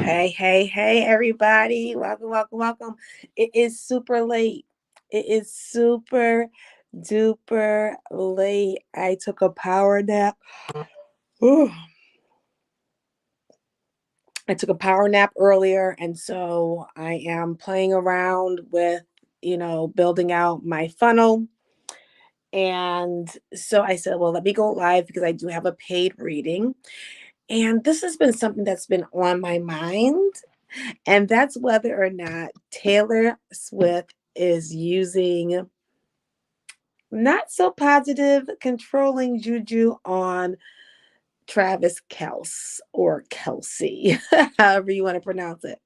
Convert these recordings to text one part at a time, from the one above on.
Hey, everybody. Welcome. It is super late. It is super duper late. I took a power nap. Ooh. I took a power nap earlier, and so I am playing around with, building out my funnel. And so I said, well, let me go live because I do have a paid reading. And this has been something that's been on my mind. And that's whether or not Taylor Swift is using not so positive controlling juju on Travis Kelce or Kelsey, however you want to pronounce it.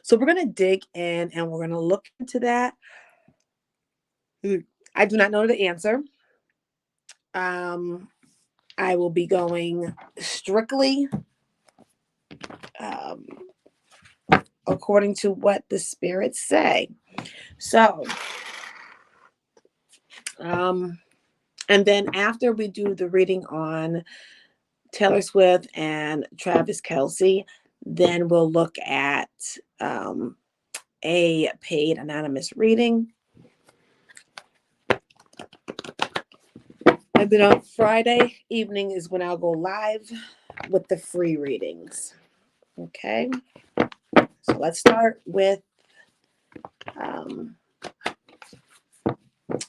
So we're going to dig in and we're going to look into that. I do not know the answer. Um, I will be going strictly um, according to what the spirits say. So, and then after we do the reading on Taylor Swift and Travis Kelce, then we'll look at a paid anonymous reading. And then on Friday evening is when I'll go live with the free readings. Okay. So let's start with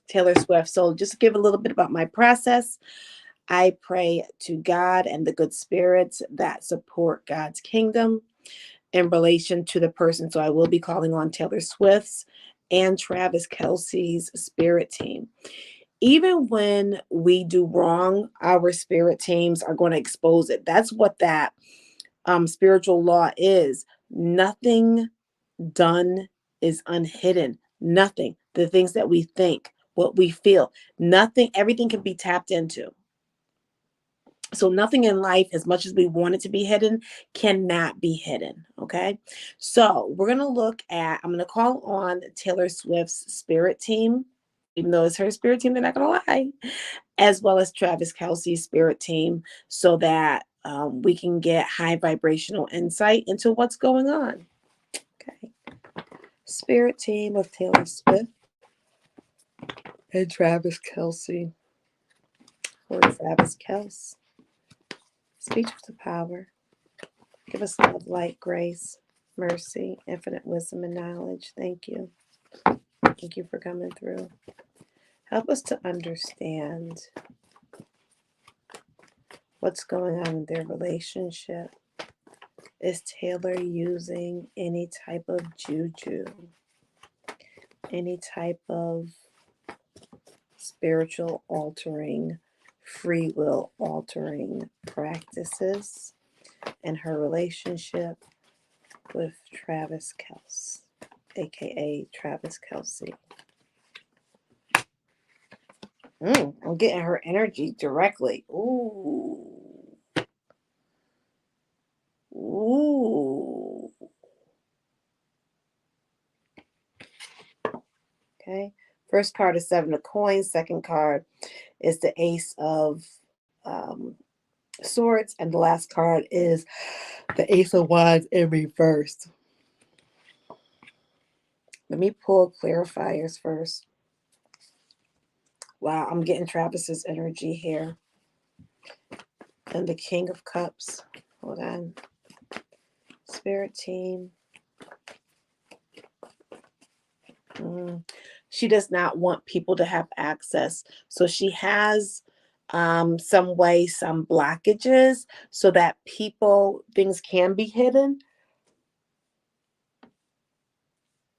Taylor Swift. So just to give a little bit about my process. I pray to God and the good spirits that support God's kingdom in relation to the person. So I will be calling on Taylor Swift's and Travis Kelce's spirit team. Even when we do wrong, our spirit teams are going to expose it. That's what that spiritual law is. Nothing done is unhidden. Nothing. The things that we think, what we feel, nothing, everything can be tapped into. So nothing in life, as much as we want it to be hidden, cannot be hidden. Okay. So we're going to look at, I'm going to call on Taylor Swift's spirit team, even though it's her spirit team, they're not going to lie, as well as Travis Kelce's spirit team, so that we can get high vibrational insight into what's going on. Okay. Spirit team of Taylor Swift and Travis Kelce. For Travis Kelce. Speech of the power. Give us love, light, grace, mercy, infinite wisdom, and knowledge. Thank you. Thank you for coming through. Help us to understand what's going on in their relationship. Is Taylor using any type of juju? Any type of spiritual altering, free will altering practices in her relationship with Travis Kelce, aka Travis Kelce? I'm getting her energy directly. Ooh. Okay. First card is 7 of coins. Second card is the Ace of Swords. And the last card is the Ace of Wands in reverse. Let me pull clarifiers first. Wow, I'm getting Travis's energy here. And the King of Cups. Hold on. Spirit team. She does not want people to have access. So she has some blockages so that things can be hidden.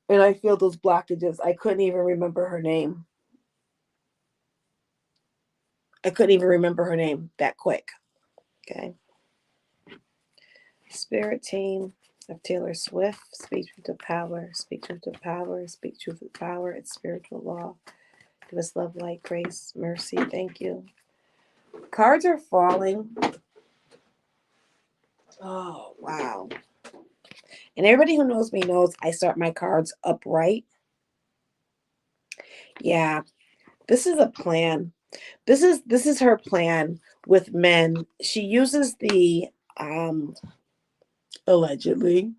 And I feel those blockages. I couldn't even remember her name. That quick. Okay. Spirit team of Taylor Swift. Speak truth to power. Speak truth to power. Speak truth to power. It's spiritual law. Give us love, light, grace, mercy. Thank you. Cards are falling. Oh, wow. And everybody who knows me knows I start my cards upright. Yeah, this is a plan. This is her plan with men. She uses the allegedly,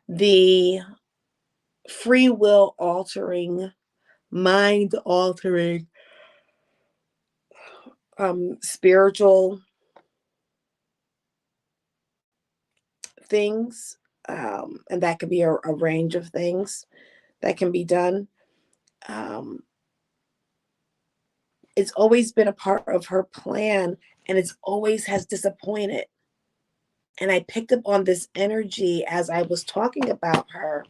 the free will altering, mind altering, spiritual things, and that could be a range of things that can be done. Um, it's always been a part of her plan, and it's always has disappointed. And I picked up on this energy as I was talking about her.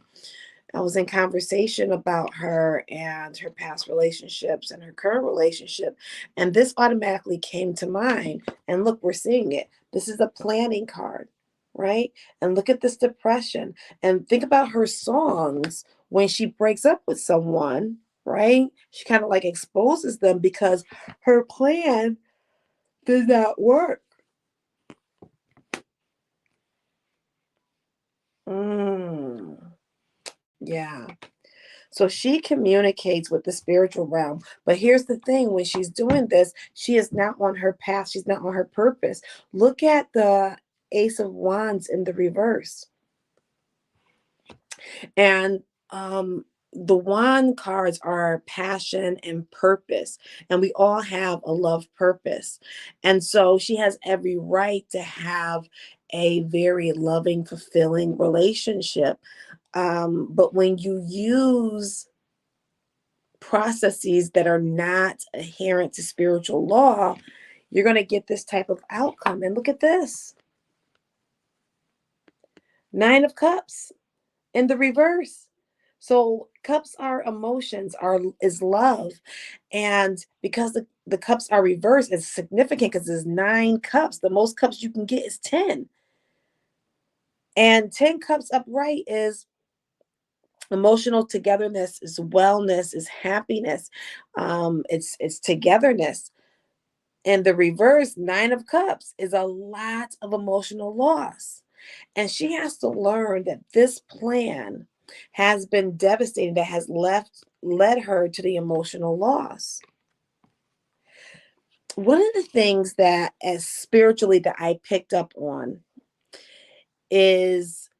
I was in conversation about her and her past relationships and her current relationship. And this automatically came to mind. And look, we're seeing it. This is a planning card, right? And look at this depression. And think about her songs when she breaks up with someone, right? She kind of like exposes them because her plan did not work. Mm, yeah. So she communicates with the spiritual realm. But here's the thing, when she's doing this, she is not on her path. She's not on her purpose. Look at the Ace of Wands in the reverse. And the wand cards are passion and purpose. And we all have a love purpose. And so she has every right to have a very loving, fulfilling relationship. But when you use processes that are not adherent to spiritual law, you're going to get this type of outcome. And look at this, Nine of Cups in the reverse. So cups are emotions, is love. And because the cups are reversed, it's significant because there's 9 cups. The most cups you can get is 10. And 10 cups upright is emotional togetherness, is wellness, is happiness. It's togetherness. And the reverse, 9 of Cups, is a lot of emotional loss. And she has to learn that this plan has been devastating, that has led her to the emotional loss. One of the things that as spiritually that I picked up on is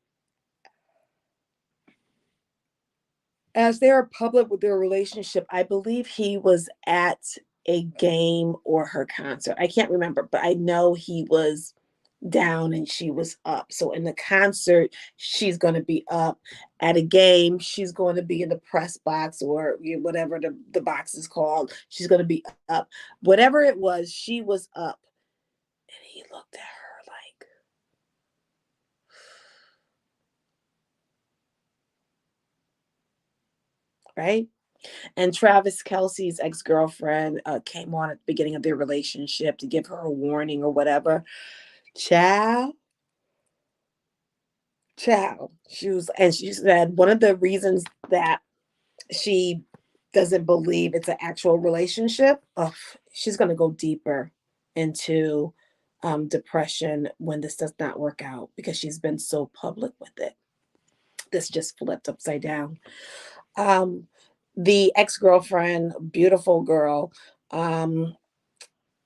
as they're public with their relationship, I believe he was at a game or her concert. I can't remember, but I know he was down and she was up. So in the concert, she's going to be up. At a game, she's going to be in the press box or whatever the box is called. She's going to be up. Whatever it was, she was up. And he looked at her like, right? And Travis Kelce's ex-girlfriend came on at the beginning of their relationship to give her a warning or whatever. Child, child. She said one of the reasons that she doesn't believe it's an actual relationship, she's going to go deeper into depression when this does not work out because she's been so public with it. This just flipped upside down. Um, the ex-girlfriend, beautiful girl, um,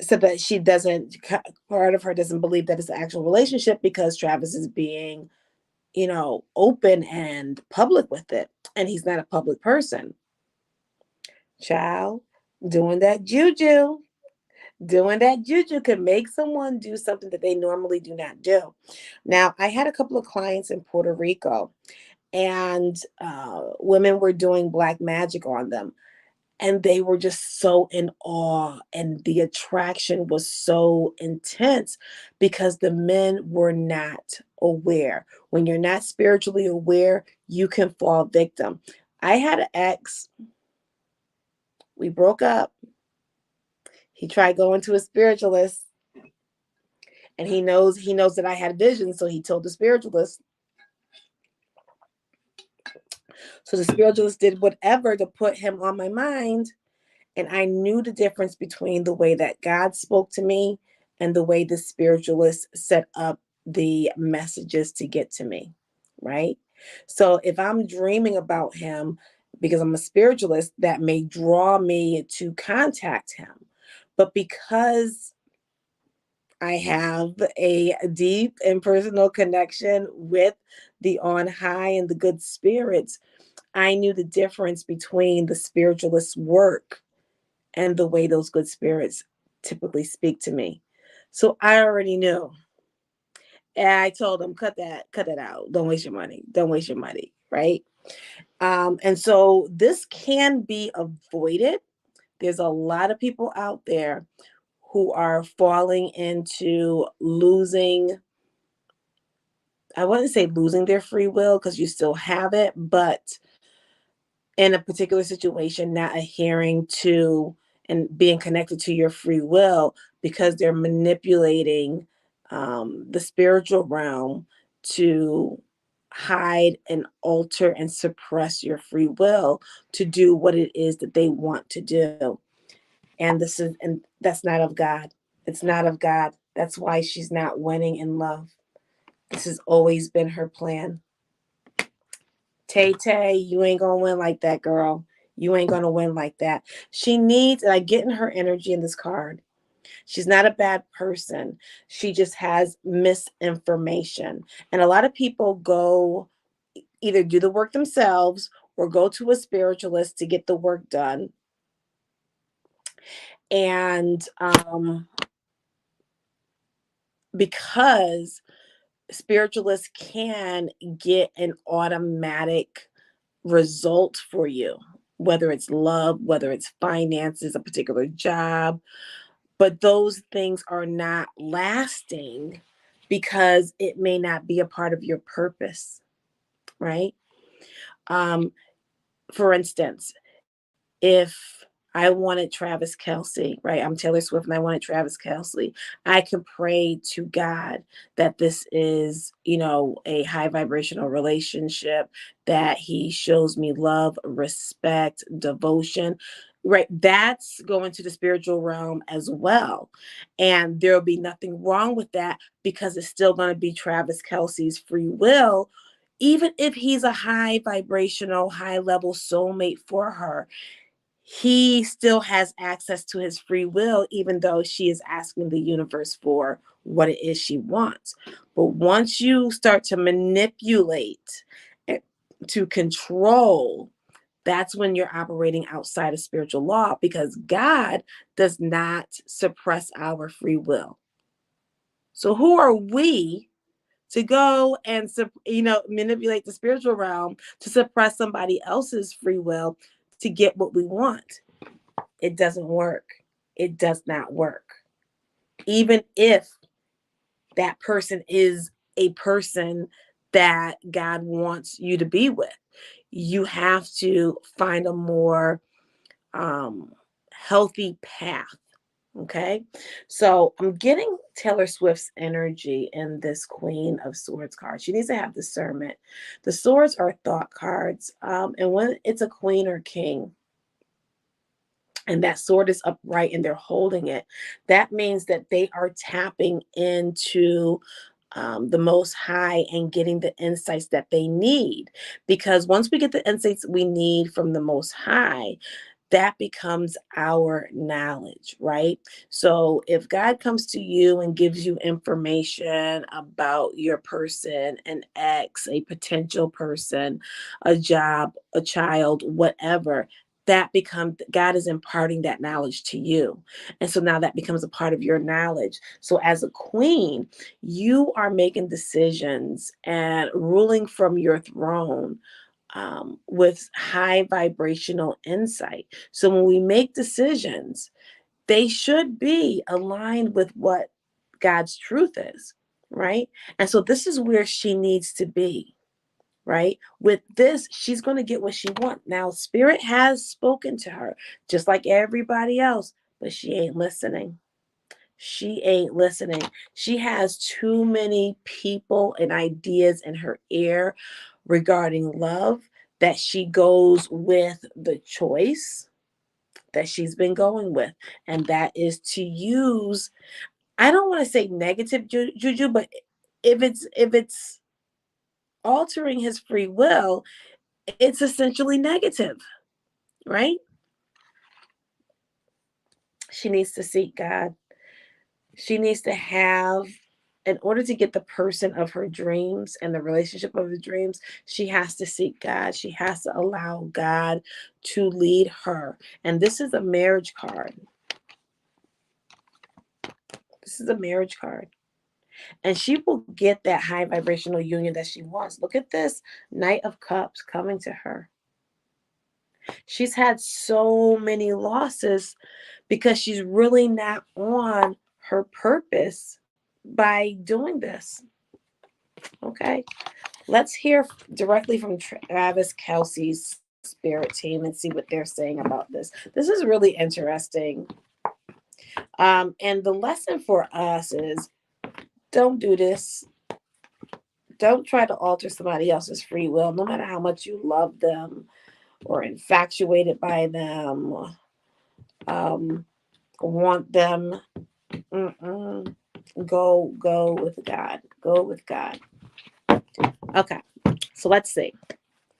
said that she doesn't, part of her doesn't believe that it's an actual relationship because Travis is being, open and public with it. And he's not a public person. Child, doing that juju. Doing that juju could make someone do something that they normally do not do. Now, I had a couple of clients in Puerto Rico, and women were doing black magic on them. And they were just so in awe, and the attraction was so intense because the men were not aware. When you're not spiritually aware, you can fall victim. I had an ex, we broke up. He tried going to a spiritualist, and he knows that I had visions, so he told the spiritualist. So the spiritualist did whatever to put him on my mind. And I knew the difference between the way that God spoke to me and the way the spiritualist set up the messages to get to me, right? So if I'm dreaming about him because I'm a spiritualist, that may draw me to contact him. But because I have a deep and personal connection with the on high and the good spirits. I knew the difference between the spiritualist work and the way those good spirits typically speak to me. So I already knew. And I told them, cut that out. Don't waste your money. Don't waste your money. Right. And so this can be avoided. There's a lot of people out there who are falling into losing, I wouldn't say losing their free will because you still have it, but in a particular situation, not adhering to and being connected to your free will because they're manipulating the spiritual realm to hide and alter and suppress your free will to do what it is that they want to do. And that's not of God. It's not of God. That's why she's not winning in love. This has always been her plan. Tay Tay, you ain't gonna win like that, girl. You ain't gonna win like that. She needs, and I get in her energy in this card. She's not a bad person. She just has misinformation. And a lot of people go either do the work themselves or go to a spiritualist to get the work done. And because spiritualists can get an automatic result for you, whether it's love, whether it's finances, a particular job, but those things are not lasting because it may not be a part of your purpose, right? Um, for instance, if I wanted Travis Kelce, right? I'm Taylor Swift and I wanted Travis Kelce. I could pray to God that this is, a high vibrational relationship, that he shows me love, respect, devotion, right? That's going to the spiritual realm as well. And there'll be nothing wrong with that because it's still going to be Travis Kelce's free will. Even if he's a high vibrational, high level soulmate for her, he still has access to his free will, even though she is asking the universe for what it is she wants. But once you start to manipulate, to control, that's when you're operating outside of spiritual law because God does not suppress our free will. So who are we to go and manipulate the spiritual realm to suppress somebody else's free will to get what we want? It doesn't work. It does not work. Even if that person is a person that God wants you to be with, you have to find a more healthy path. Okay. So I'm getting Taylor Swift's energy in this Queen of Swords card. She needs to have discernment. The swords are thought cards. And when it's a queen or king, and that sword is upright and they're holding it, that means that they are tapping into the Most High and getting the insights that they need. Because once we get the insights we need from the Most High, that becomes our knowledge, right? So if God comes to you and gives you information about your person, an ex, a potential person, a job, a child, whatever, that becomes, God is imparting that knowledge to you. And so now that becomes a part of your knowledge. So as a queen, you are making decisions and ruling from your throne with high vibrational insight. So when we make decisions, they should be aligned with what God's truth is, right? And so this is where she needs to be, right? With this, she's going to get what she wants. Now, Spirit has spoken to her, just like everybody else, but she ain't listening. She ain't listening. She has too many people and ideas in her ear regarding love that she goes with the choice that she's been going with. And that is to use, I don't want to say negative juju, but if it's altering his free will, it's essentially negative, right? She needs to seek God. She needs to have, in order to get the person of her dreams and the relationship of her dreams, she has to seek God. She has to allow God to lead her. And this is a marriage card. This is a marriage card. And she will get that high vibrational union that she wants. Look at this Knight of Cups coming to her. She's had so many losses because she's really not on her purpose by doing this. Okay. Let's hear directly from Travis Kelce's spirit team and see what they're saying about this. This is really interesting. And the lesson for us is don't do this. Don't try to alter somebody else's free will, no matter how much you love them or infatuated by them, want them. Mm-mm. Go with God. Go with God. Okay, so let's see.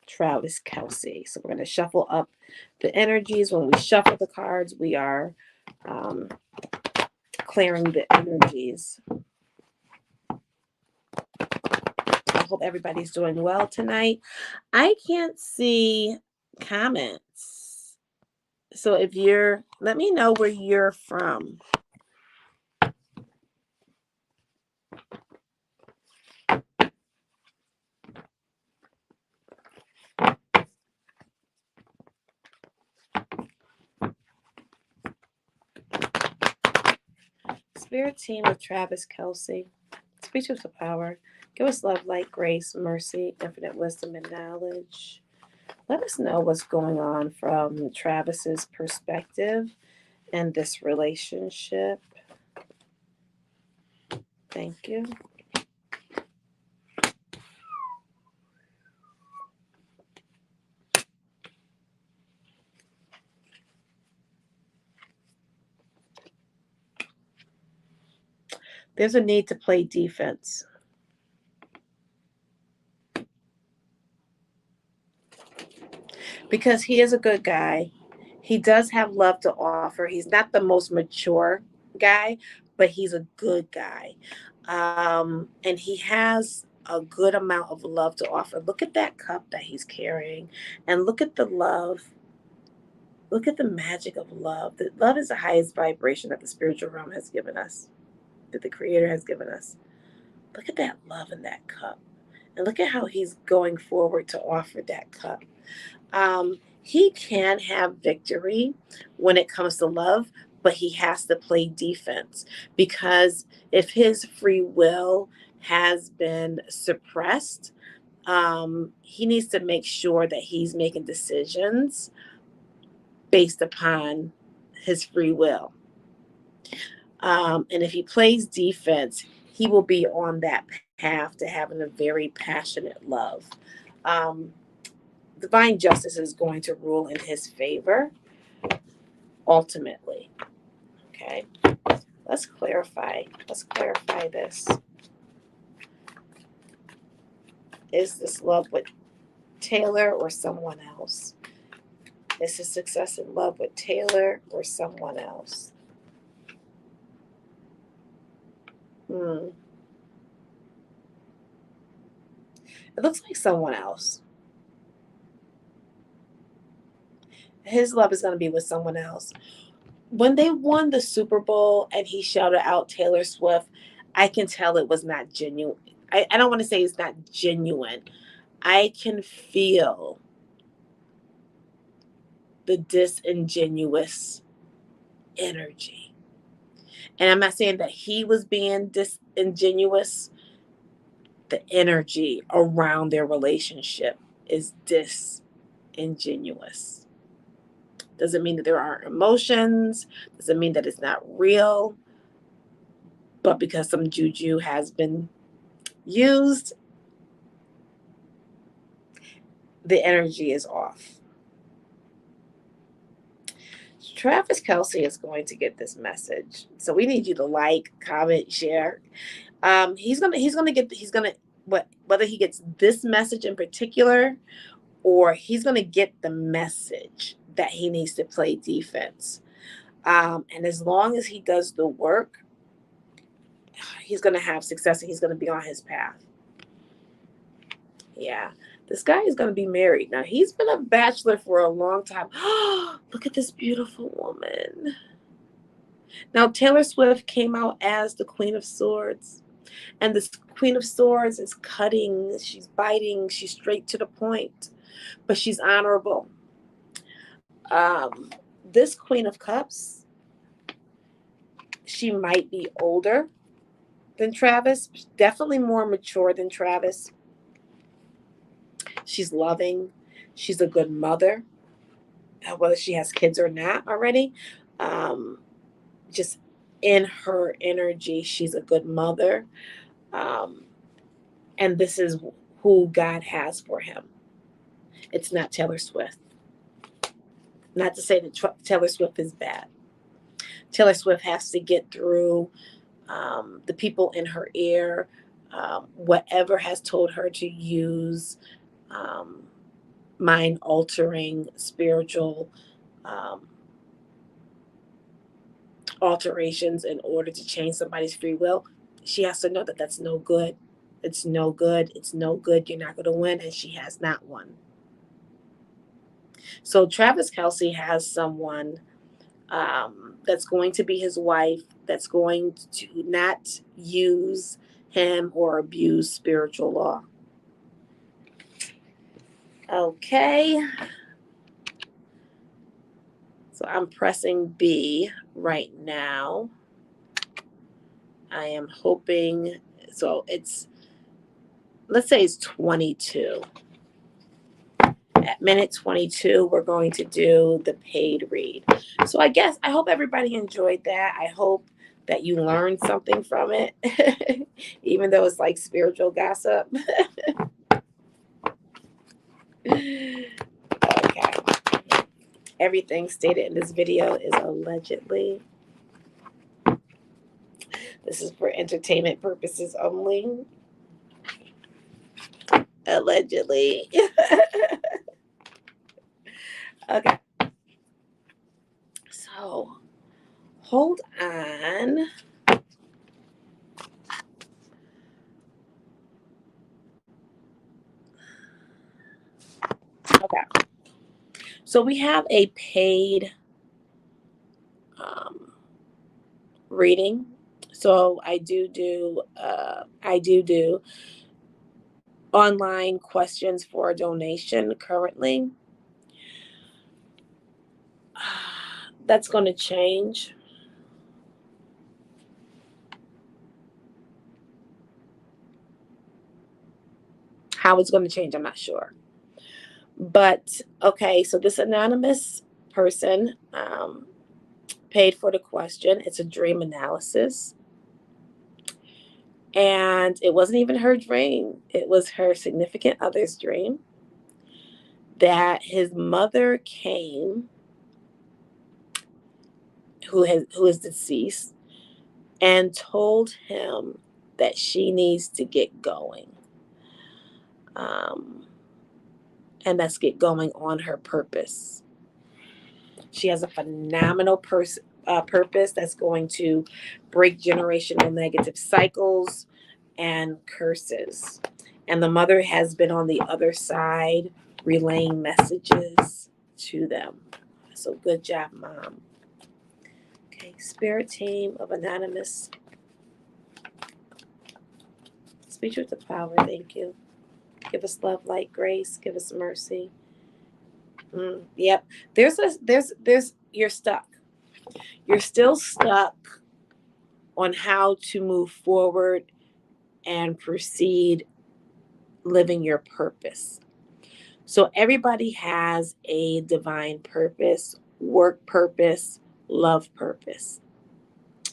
Travis Kelce. So we're going to shuffle up the energies. When we shuffle the cards, we are clearing the energies. I hope everybody's doing well tonight. I can't see comments. So if you're, let me know where you're from. Spirit team of Travis Kelce. Speak to power. Give us love, light, grace, mercy, infinite wisdom, and knowledge. Let us know what's going on from Travis's perspective in this relationship. Thank you. There's a need to play defense. Because he is a good guy. He does have love to offer. He's not the most mature guy, but he's a good guy. And he has a good amount of love to offer. Look at that cup that he's carrying and look at the love. Look at the magic of love. The love is the highest vibration that the spiritual realm has given us, that the Creator has given us. Look at that love in that cup. And look at how he's going forward to offer that cup. He can have victory when it comes to love, but he has to play defense because if his free will has been suppressed, he needs to make sure that he's making decisions based upon his free will. And if he plays defense, he will be on that path to having a very passionate love. Um, Divine justice is going to rule in his favor ultimately. Okay. Let's clarify. Let's clarify this. Is this love with Taylor or someone else? Is his success in love with Taylor or someone else? It looks like someone else. His love is going to be with someone else. When they won the Super Bowl and he shouted out Taylor Swift, I can tell it was not genuine. I don't want to say it's not genuine. I can feel the disingenuous energy. And I'm not saying that he was being disingenuous. The energy around their relationship is disingenuous. Doesn't mean that there aren't emotions, doesn't mean that it's not real, but because some juju has been used, the energy is off. Travis Kelce is going to get this message, so we need you to like, comment, share. He's gonna whether he gets this message in particular or he's gonna get the message that he needs to play defense. And as long as he does the work, he's going to have success and he's going to be on his path. Yeah. This guy is going to be married. Now, he's been a bachelor for a long time. Look at this beautiful woman. Now, Taylor Swift came out as the Queen of Swords. And this Queen of Swords is cutting. She's biting. She's straight to the point. But she's honorable. This Queen of Cups, she might be older than Travis. Definitely more mature than Travis. She's loving. She's a good mother, whether she has kids or not already. Just in her energy, she's a good mother. And this is who God has for him. It's not Taylor Swift. Not to say that Taylor Swift is bad. Taylor Swift has to get through the people in her ear, whatever has told her to use mind-altering spiritual alterations in order to change somebody's free will. She has to know that that's no good. It's no good. It's no good. You're not going to win. And she has not won. So Travis Kelce has someone that's going to be his wife, that's going to not use him or abuse spiritual law. Okay. So I'm pressing B right now. I am hoping, so it's, let's say it's 22. At minute 22, we're going to do the paid read. So I hope everybody enjoyed that. I hope that you learned something from it, even though it's like spiritual gossip. Okay. Everything stated in this video is allegedly. This is for entertainment purposes only. Allegedly. Okay. So, hold on. Okay. So we have a paid reading. So I do online questions for a donation currently. That's going to change. How it's going to change, I'm not sure. But, okay, so this anonymous person paid for the question. It's a dream analysis. And it wasn't even her dream. It was her significant other's dream that his mother came, who is deceased, and told him that she needs to get going. And that's get going on her purpose. She has a phenomenal purpose that's going to break generational negative cycles and curses. And the mother has been on the other side relaying messages to them. So good job, Mom. Okay, spirit team of Anonymous. Speak with the power, thank you. Give us love, light, grace. Give us mercy. Yep. You're stuck. You're still stuck on how to move forward and proceed living your purpose. So everybody has a divine purpose, work purpose, love purpose.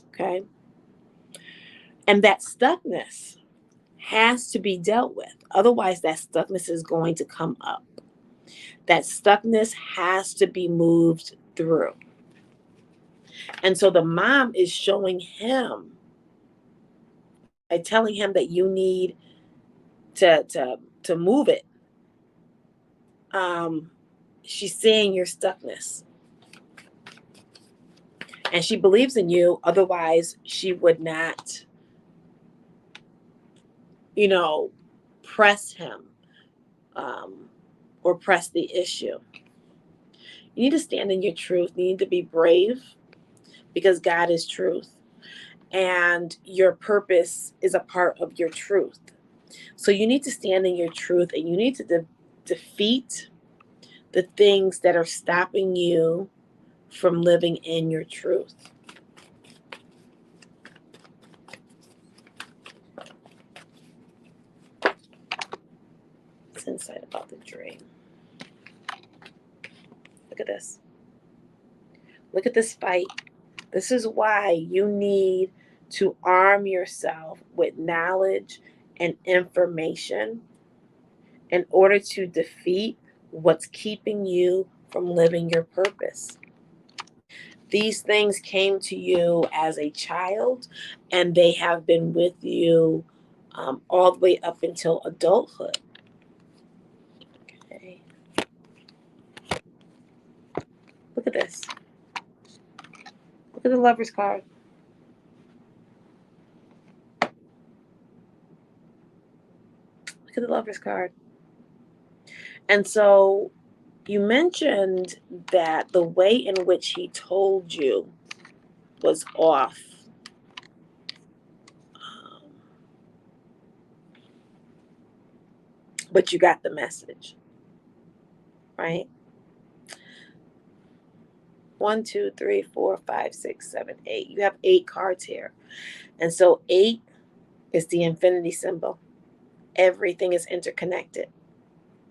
Okay. And that stuckness has to be dealt with. Otherwise, that stuckness is going to come up. That stuckness has to be moved through. And so the mom is showing him by telling him that you need to move it. She's seeing your stuckness. And she believes in you. Otherwise, she would not you know, press him, um, or press the issue. You need to stand in your truth. You need to be brave because God is truth. And your purpose is a part of your truth. So you need to stand in your truth, and you need to defeat the things that are stopping you from living in your truth. It's insight about the dream. Look at this. Look at this fight. This is why you need to arm yourself with knowledge and information in order to defeat what's keeping you from living your purpose. These things came to you as a child, and they have been with you all the way up until adulthood. Okay. Look at this. Look at the Lover's card. Look at the Lover's card. And so you mentioned that the way in which he told you was off. Um, but you got the message, right? 1, 2, 3, 4, 5, 6, 7, 8. You have 8 cards here. And so 8 is the infinity symbol. Everything is interconnected,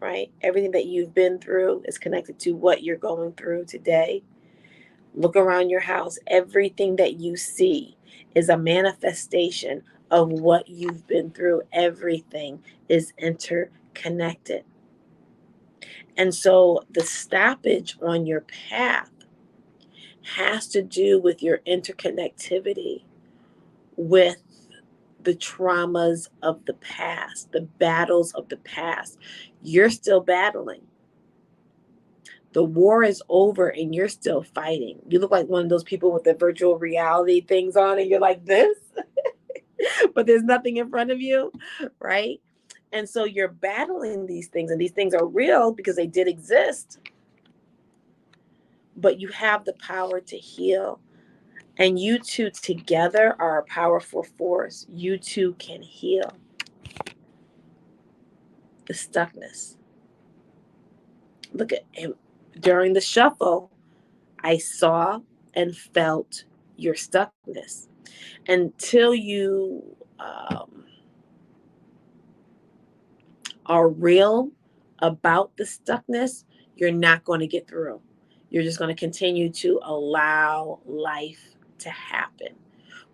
right? Everything that you've been through is connected to what you're going through today. Look around your house. Everything that you see is a manifestation of what you've been through. Everything is interconnected. And so the stoppage on your path has to do with your interconnectivity with the traumas of the past, the battles of the past. You're still battling. The war is over and you're still fighting. You look like one of those people with the virtual reality things on, and you're like this, but there's nothing in front of you, right? And so you're battling these things, and these things are real because they did exist, but you have the power to heal. And you two together are a powerful force. You two can heal the stuckness. Look at him. During the shuffle, I saw and felt your stuckness. Until you are real about the stuckness, you're not going to get through. You're just going to continue to allow life to happen.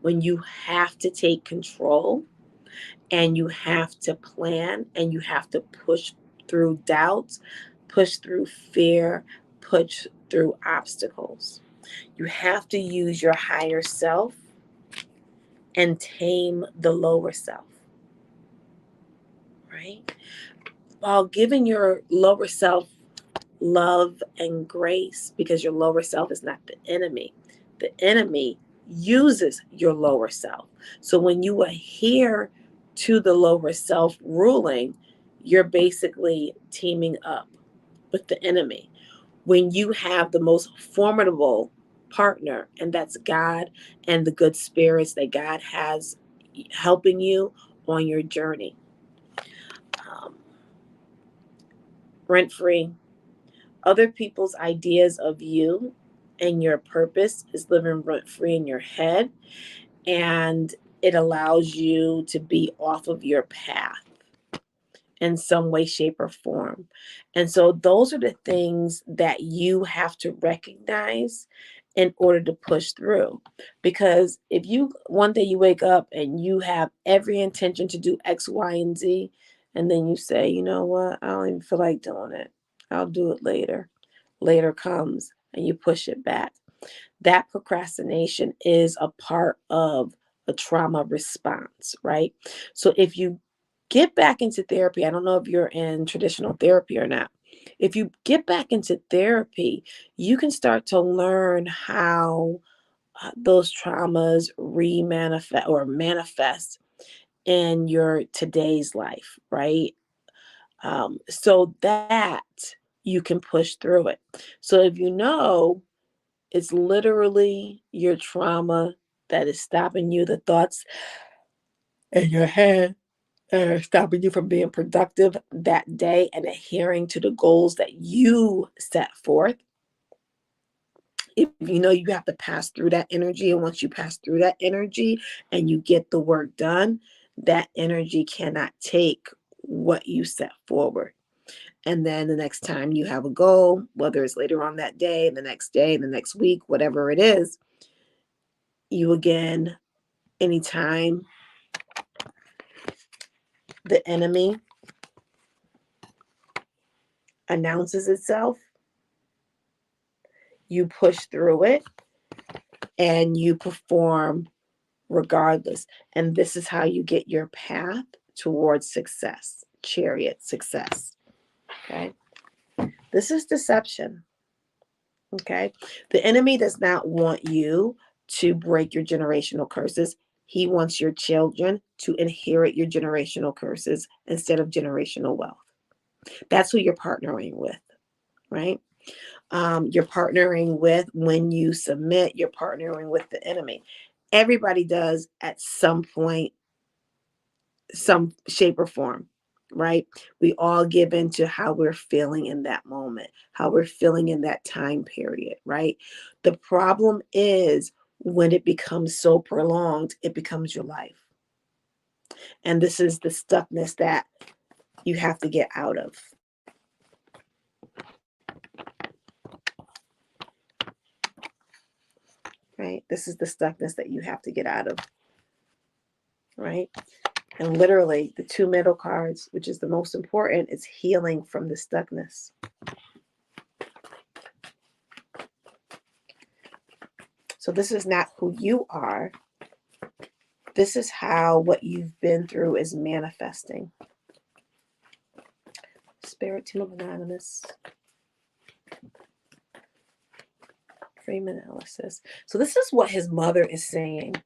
When you have to take control, and you have to plan, and you have to push through doubts, push through fear, push through obstacles. You have to use your higher self and tame the lower self, right? While giving your lower self love and grace, because your lower self is not the enemy. The enemy uses your lower self. So when you adhere to the lower self ruling, you're basically teaming up with the enemy. When you have the most formidable partner, and that's God and the good spirits that God has helping you on your journey. Um, Rent free. Other people's ideas of you and your purpose is living rent free in your head, and it allows you to be off of your path in some way, shape, or form. And so those are the things that you have to recognize in order to push through. Because if you one day you wake up and you have every intention to do X, Y, and Z, and then you say, you know what, I don't even feel like doing it. I'll do it later. Later comes and you push it back. That procrastination is a part of a trauma response, right? So if you get back into therapy, I don't know if you're in traditional therapy or not. If you get back into therapy, you can start to learn how those traumas remanifest or manifest in your today's life, right? So that you can push through it. So if you know it's literally your trauma that is stopping you, the thoughts in your head that are stopping you from being productive that day and adhering to the goals that you set forth. If you know you have to pass through that energy, and once you pass through that energy and you get the work done, that energy cannot take what you set forward. And then the next time you have a goal, whether it's later on that day, the next week, whatever it is, you again, anytime the enemy announces itself, you push through it and you perform regardless. And this is how you get your path towards success, chariot success. Okay. This is deception. Okay. The enemy does not want you to break your generational curses. He wants your children to inherit your generational curses instead of generational wealth. That's who you're partnering with, right? You're partnering with, when you submit, you're partnering with the enemy. Everybody does at some point, some shape or form, right? We all give into how we're feeling in that moment, how we're feeling in that time period, right? The problem is when it becomes so prolonged, it becomes your life. And this is the stuckness that you have to get out of. Right? This is the stuckness that you have to get out of. Right? And literally, the two middle cards, which is the most important, is healing from the stuckness. So this is not who you are. This is how what you've been through is manifesting. Spirit Team of Anonymous. Freeman analysis. So this is what his mother is saying.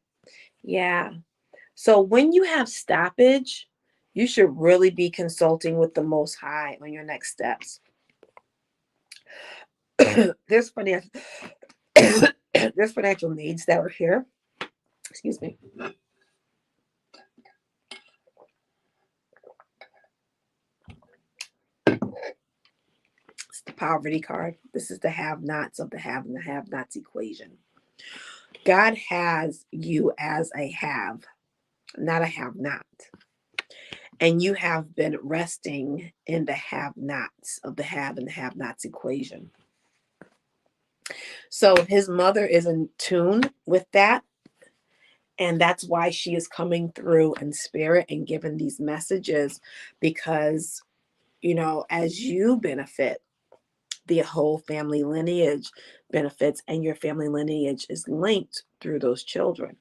Yeah. So when you have stoppage, you should really be consulting with the Most High on your next steps. There's financial there's financial needs that are here. Excuse me. It's the poverty card. This is the have-nots of the have and the have-nots equation. God has you as a have, not a have-not. And you have been resting in the have-nots of the have and the have-nots equation. So his mother is in tune with that. And that's why she is coming through in spirit and giving these messages, because, you know, as you benefit, the whole family lineage benefits, and your family lineage is linked through those children,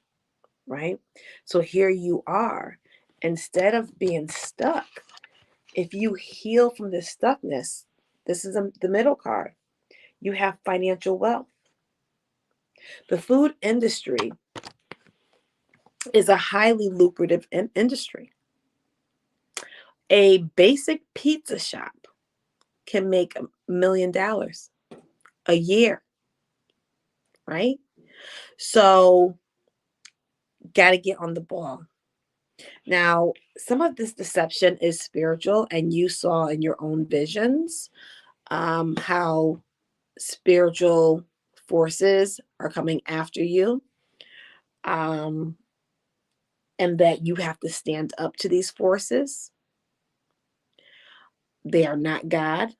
right? So here you are. Instead of being stuck, if you heal from this stuckness, this is the middle card, you have financial wealth. The food industry is a highly lucrative industry. A basic pizza shop can make $1 million a year, right? So, got to get on the ball. Now, some of this deception is spiritual, and you saw in your own visions how spiritual forces are coming after you, and that you have to stand up to these forces. They are not God.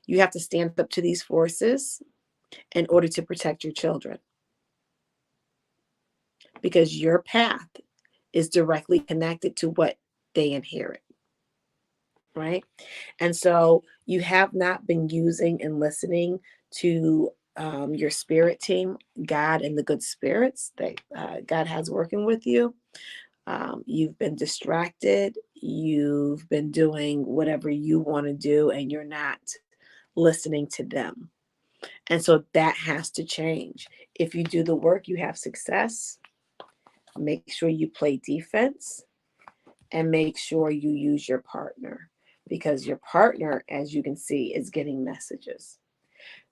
You have to stand up to these forces in order to protect your children, because your path is directly connected to what they inherit, right? And so you have not been using and listening to your spirit team, God and the good spirits that God has working with you. You've been distracted. You've been doing whatever you want to do, and you're not listening to them. And so that has to change. If you do the work, you have success. make sure you play defense, and make sure you use your partner, because your partner, as you can see, is getting messages.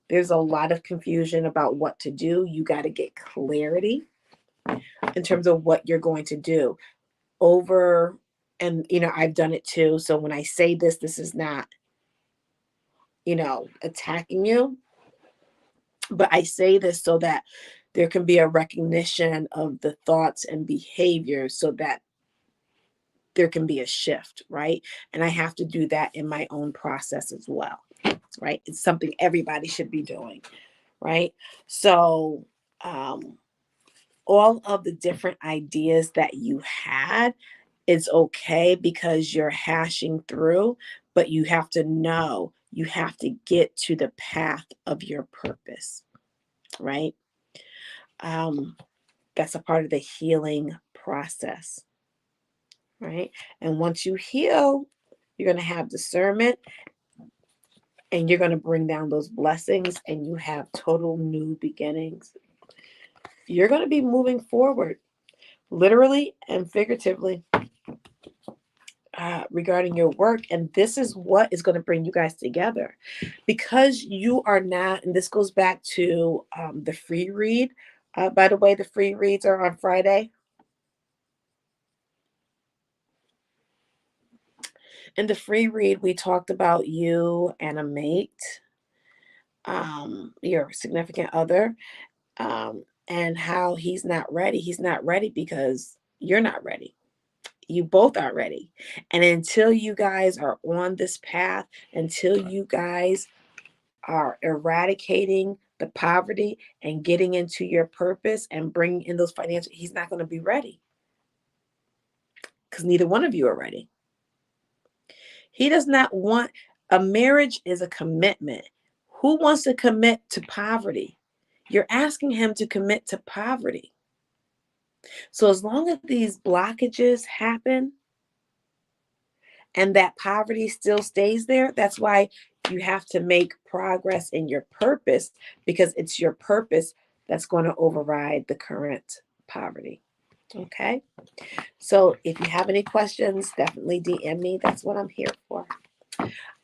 There's a lot of confusion about what to do. You got to get clarity in terms of what you're going to do over. And, I've done it too. So when I say this is not, attacking you, but I say this so that there can be a recognition of the thoughts and behaviors so that there can be a shift, right? And I have to do that in my own process as well, right? It's something everybody should be doing, right? So, all of the different ideas that you had, it's okay because you're hashing through, but you have to know, you have to get to the path of your purpose, right? That's a part of the healing process, right? And once you heal, you're going to have discernment, and you're going to bring down those blessings, and you have total new beginnings. You're going to be moving forward, literally and figuratively, regarding your work. And this is what is going to bring you guys together, because you are not, and this goes back to the free read. By the way, the free reads are on Friday. In the free read, we talked about you and a mate, your significant other, and how he's not ready. He's not ready because you're not ready. You both aren't ready. And until you guys are on this path, until you guys are eradicating the poverty and getting into your purpose and bringing in those financial, he's not going to be ready, because neither one of you are ready. He does not want, a marriage is a commitment. Who wants to commit to poverty? You're asking him to commit to poverty. So as long as these blockages happen and that poverty still stays there, that's why you have to make progress in your purpose, because it's your purpose that's going to override the current poverty. Okay? So if you have any questions, definitely DM me. That's what I'm here for.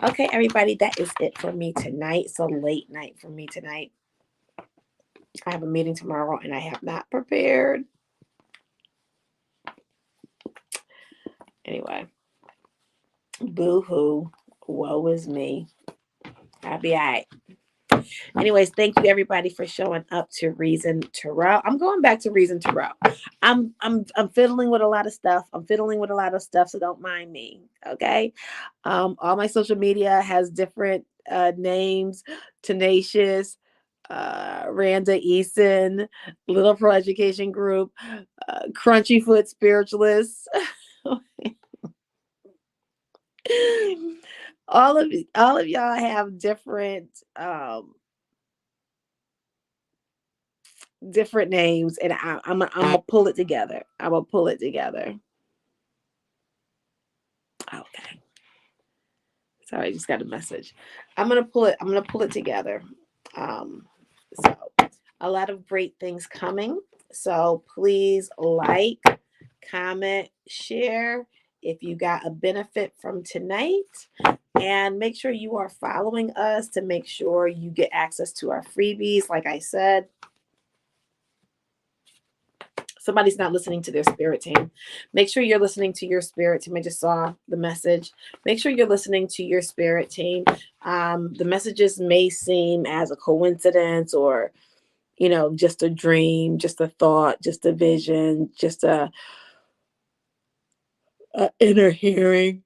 Okay, everybody, that is it for me tonight. It's a late night for me tonight. I have a meeting tomorrow and I have not prepared. Anyway, boo-hoo. Woe is me. I'll be all right. Anyways, thank you everybody for showing up to Reason Tarot. I'm going back to Reason Tarot. I'm fiddling with a lot of stuff. So don't mind me. Okay. All my social media has different names: Tenacious, Randa Eason, Little Pro Education Group, Crunchy Foot Spiritualists. all of y'all have different different names, and I'm gonna pull it together. Okay. Sorry, I just got a message. I'm gonna pull it together. So a lot of great things coming. So please like, comment, share if you got a benefit from tonight. And make sure you are following us to make sure you get access to our freebies. Like I said, somebody's not listening to their spirit team. Make sure you're listening to your spirit team. I just saw the message. Make sure you're listening to your spirit team. The messages may seem as a coincidence, or, just a dream, just a thought, just a vision, just a inner hearing.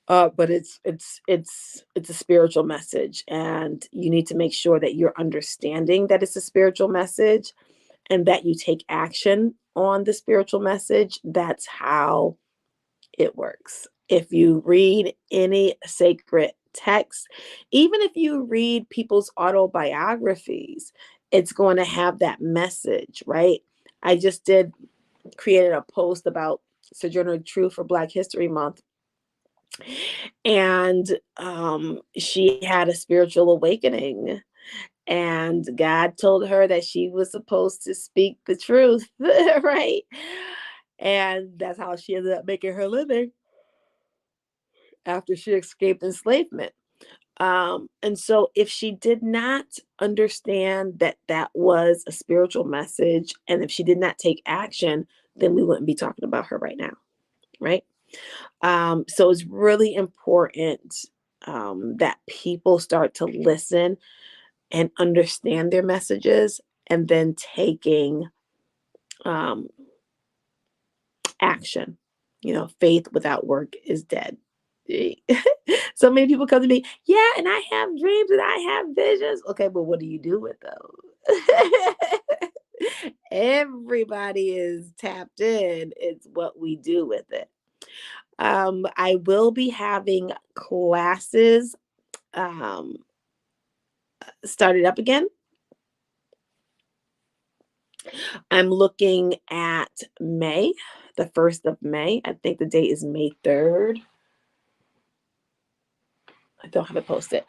But it's a spiritual message, and you need to make sure that you're understanding that it's a spiritual message, and that you take action on the spiritual message. That's how it works. If you read any sacred text, even if you read people's autobiographies, it's going to have that message, right? I just created a post about Sojourner Truth for Black History Month. And she had a spiritual awakening, And God told her that she was supposed to speak the truth, right? And that's how she ended up making her living after she escaped enslavement. And so, if she did not understand that that was a spiritual message, and if she did not take action, then we wouldn't be talking about her right now, right? So, it's really important that people start to listen and understand their messages, and then taking um, action. Faith without work is dead. So many people come to me, yeah, and I have dreams and I have visions. Okay, but what do you do with those? Everybody is tapped in. It's what we do with it. I will be having classes um, started up again. I'm looking at May, the 1st of May. I think the date is May 3rd. I don't have it posted.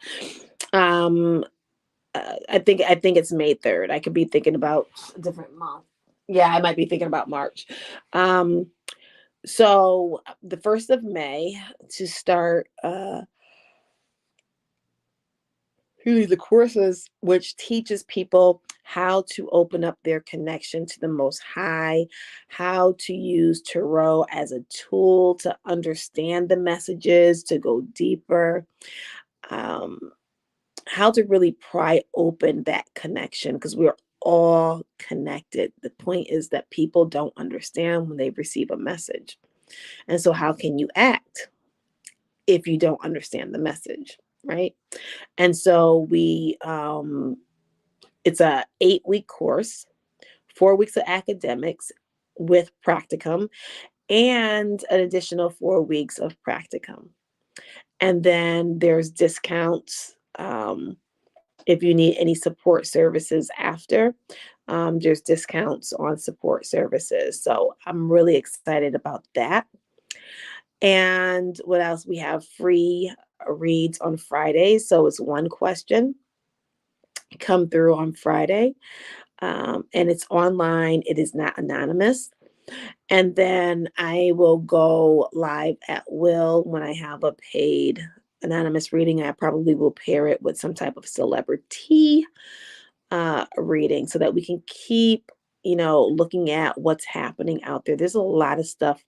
Um, I think it's May 3rd. I could be thinking about a different month. Yeah, I might be thinking about March. Um, so the 1st of May to start really the courses, which teaches people how to open up their connection to the Most High, how to use tarot as a tool to understand the messages, to go deeper, um, how to really pry open that connection, because we're all connected. The point is that people don't understand when they receive a message. And so, how can you act if you don't understand the message, right? And so it's a 8-week course, 4 weeks of academics with practicum, and an additional 4 weeks of practicum. And then there's discounts if you need any support services after. There's discounts on support services. So I'm really excited about that. And what else? We have free reads on Fridays. So it's one question come through on Friday. And it's online. It is not anonymous. And then I will go live at will when I have a paid anonymous reading. I probably will pair it with some type of celebrity reading so that we can keep, looking at what's happening out there. There's a lot of stuff,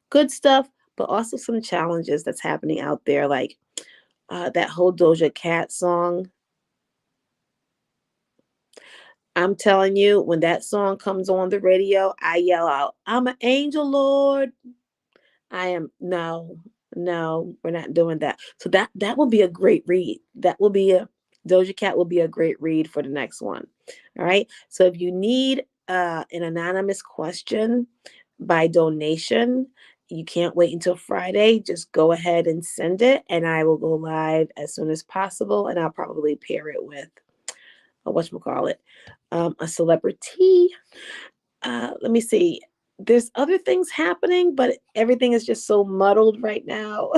good stuff, but also some challenges that's happening out there, like that whole Doja Cat song. I'm telling you, when that song comes on the radio, I yell out, "I'm an angel, Lord." I am no, we're not doing that. So that will be a great read. That will be a Doja Cat will be a great read for the next one. All right. So if you need an anonymous question by donation, you can't wait until Friday. Just go ahead and send it, and I will go live as soon as possible. And I'll probably pair it with whatchamacallit, a celebrity. Let me see. There's other things happening, but everything is just so muddled right now.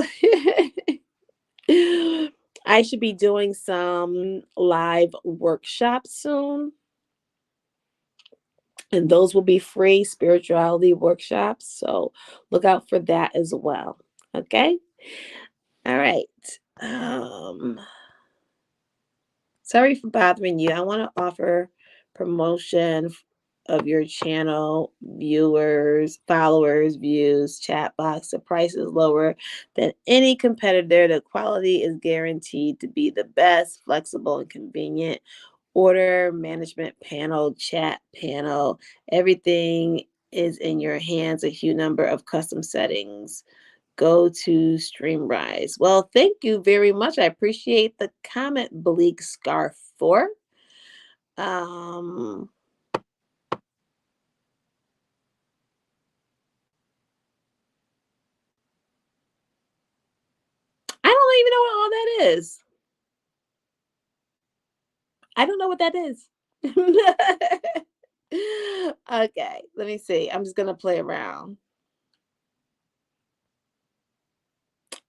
I should be doing some live workshops soon, and those will be free spirituality workshops. So look out for that as well. Okay. All right. Um, Sorry for bothering you. I want to offer promotion of your channel, viewers, followers, views, chat box. The price is lower than any competitor. The quality is guaranteed to be the best, flexible, and convenient. Order management panel, chat panel, everything is in your hands. A huge number of custom settings. Go to Streamrise. Well, thank you very much. I appreciate the comment, Bleak Scarf 4. Um, I don't even know what all that is. I don't know what that is. Okay, let me see. I'm just gonna play around.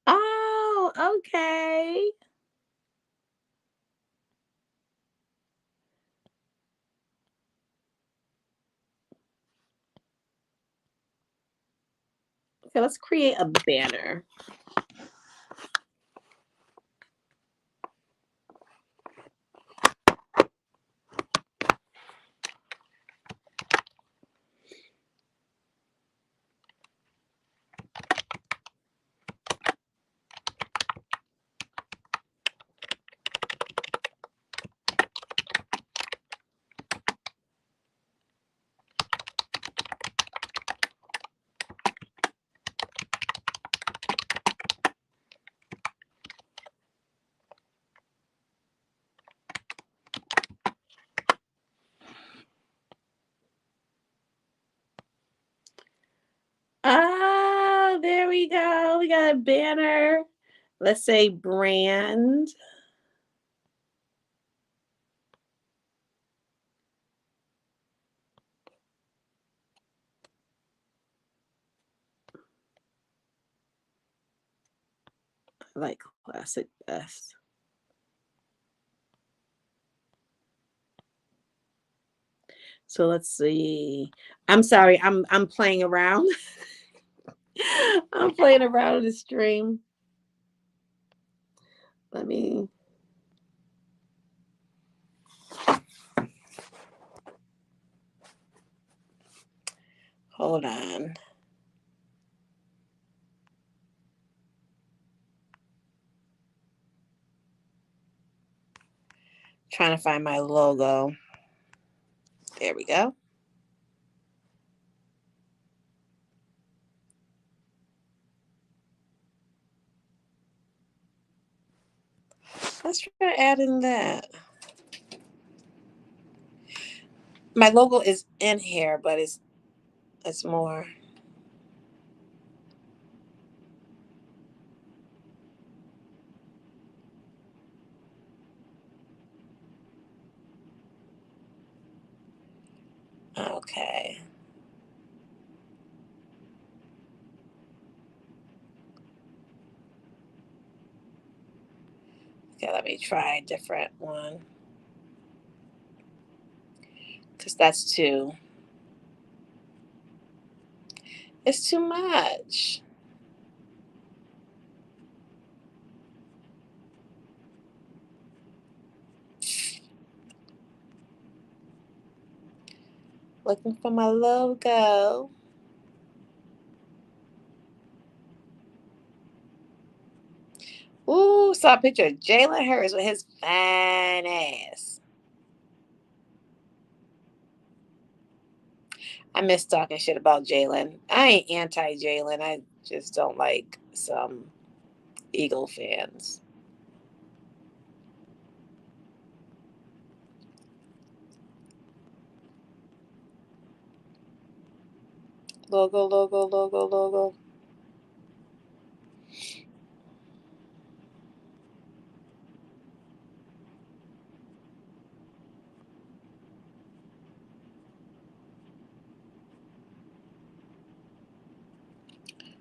Oh, okay. Okay, let's create a banner. Ah, there we go. We got a banner. Let's say brand. I like classic best. So let's see. I'm sorry. I'm playing around. I'm playing around in the stream. Let me hold on. Trying to find my logo. There we go. Let's try adding that. My logo is in here, but it's more. Okay. Okay, let me try a different one. Because that's too. It's too much. Looking for my logo. Ooh, saw a picture of Jalen Hurts with his fine ass. I miss talking shit about Jalen. I ain't anti Jalen. I just don't like some Eagle fans. Logo, logo, logo, logo.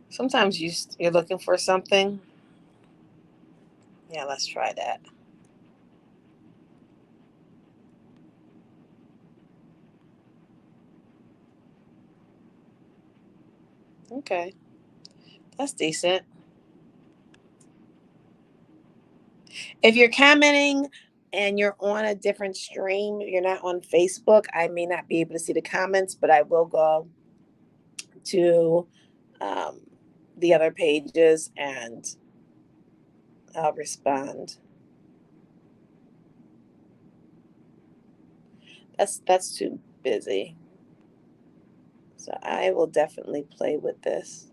Sometimes you're looking for something. Yeah, let's try that. Okay, that's decent. If you're commenting and you're on a different stream, you're not on Facebook, I may not be able to see the comments, but I will go to um, the other pages and I'll respond. That's too busy. So I will definitely play with this.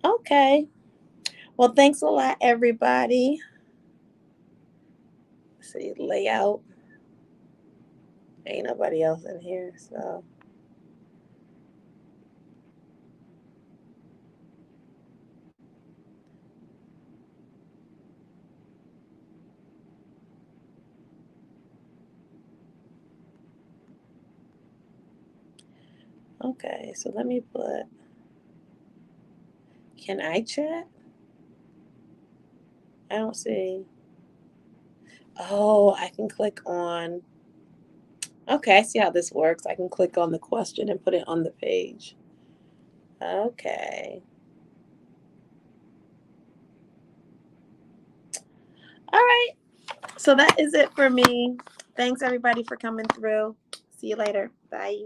Okay. Well, thanks a lot, everybody. See, layout. Ain't nobody else in here, so. Okay, so let me put. Can I chat? I don't see. Oh, I can click on. Okay, I see how this works. I can click on the question and put it on the page. Okay. All right. So that is it for me. Thanks everybody for coming through. See you later. Bye.